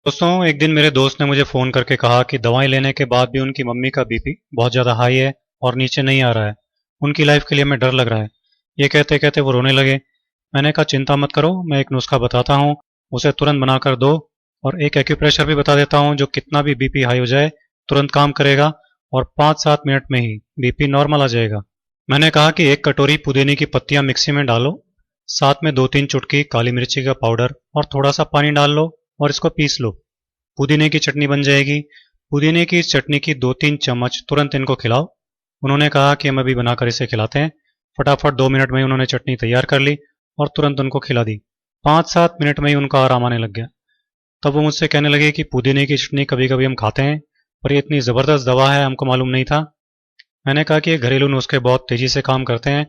दोस्तों, एक दिन मेरे दोस्त ने मुझे फ़ोन करके कहा कि दवाई लेने के बाद भी उनकी मम्मी का बीपी बहुत ज़्यादा हाई है और नीचे नहीं आ रहा है। उनकी लाइफ के लिए हमें डर लग रहा है। ये कहते कहते वो रोने लगे। मैंने कहा चिंता मत करो, मैं एक नुस्खा बताता हूँ, उसे तुरंत बनाकर दो। और एक एक्यूप्रेशर भी बता देता हूँ जो कितना भी बीपी हाई हो जाए तुरंत काम करेगा और 5-7 मिनट में ही बीपी नॉर्मल आ जाएगा। मैंने कहा कि एक कटोरी पुदीने की पत्तियां मिक्सी में डालो, साथ में 2-3 चुटकी काली मिर्ची का पाउडर और थोड़ा सा पानी डाल लो और इसको पीस लो। पुदीने की चटनी बन जाएगी। पुदीने की चटनी की 2-3 चम्मच तुरंत इनको खिलाओ। उन्होंने कहा कि हम अभी बनाकर इसे खिलाते हैं। फटाफट 2 मिनट में ही उन्होंने चटनी तैयार कर ली और तुरंत उनको खिला दी। 5-7 मिनट में ही उनका आराम आने लग गया। तब वो मुझसे कहने लगे कि पुदीने की चटनी कभी कभी हम खाते हैं, पर ये इतनी ज़बरदस्त दवा है हमको मालूम नहीं था। मैंने कहा कि ये घरेलू नुस्खे बहुत तेज़ी से काम करते हैं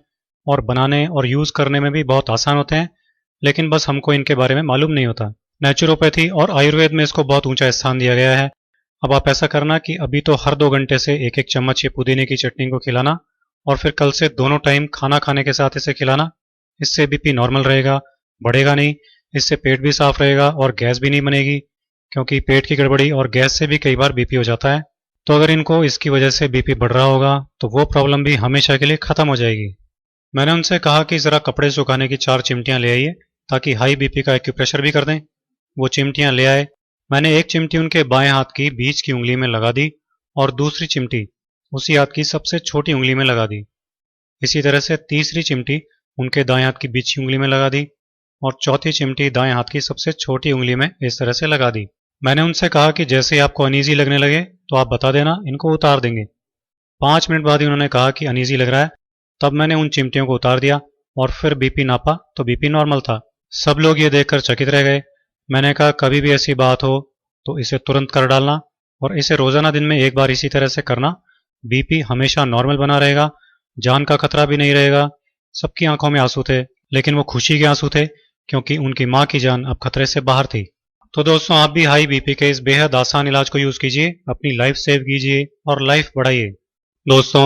और बनाने और यूज़ करने में भी बहुत आसान होते हैं, लेकिन बस हमको इनके बारे में मालूम नहीं होता। नेचुरोपैथी और आयुर्वेद में इसको बहुत ऊंचा स्थान दिया गया है। अब आप ऐसा करना कि अभी तो हर 2 घंटे से एक एक चम्मच ये पुदीने की चटनी को खिलाना और फिर कल से दोनों टाइम खाना खाने के साथ इसे खिलाना। इससे बीपी नॉर्मल रहेगा, बढ़ेगा नहीं। इससे पेट भी साफ रहेगा और गैस भी नहीं बनेगी, क्योंकि पेट की गड़बड़ी और गैस से भी कई बार बीपी हो जाता है। तो अगर इनको इसकी वजह से बीपी बढ़ रहा होगा तो वो प्रॉब्लम भी हमेशा के लिए खत्म हो जाएगी। मैंने उनसे कहा कि ज़रा कपड़े सुखाने की 4 चिमटियां ले आइए ताकि हाई बीपी का एक्यूप्रेशर भी कर दें। वो चिमटियां ले आए। मैंने एक चिमटी उनके बाएं हाथ की बीच की उंगली में लगा दी और दूसरी चिमटी उसी हाथ की सबसे छोटी उंगली में लगा दी। इसी तरह से तीसरी चिमटी उनके दाएं हाथ की बीच की उंगली में लगा दी और चौथी चिमटी दाएं हाथ की सबसे छोटी उंगली में इस तरह से लगा दी। मैंने उनसे कहा कि जैसे ही आपको अनईजी लगने लगे तो आप बता देना, इनको उतार देंगे। 5 मिनट बाद ही उन्होंने कहा कि अनईजी लग रहा है। तब मैंने उन चिमटियों को उतार दिया और फिर बीपी नापा तो बीपी नॉर्मल था। सब लोग ये देखकर चकित रह गए। मैंने कहा कभी भी ऐसी बात हो तो इसे तुरंत कर डालना और इसे रोजाना दिन में एक बार इसी तरह से करना। बीपी हमेशा नॉर्मल बना रहेगा, जान का खतरा भी नहीं रहेगा। सबकी आंखों में आंसू थे, लेकिन वो खुशी के आंसू थे, क्योंकि उनकी माँ की जान अब खतरे से बाहर थी। तो दोस्तों, आप भी हाई बीपी के इस बेहद आसान इलाज को यूज कीजिए, अपनी लाइफ सेव कीजिए और लाइफ बढ़ाइए। दोस्तों,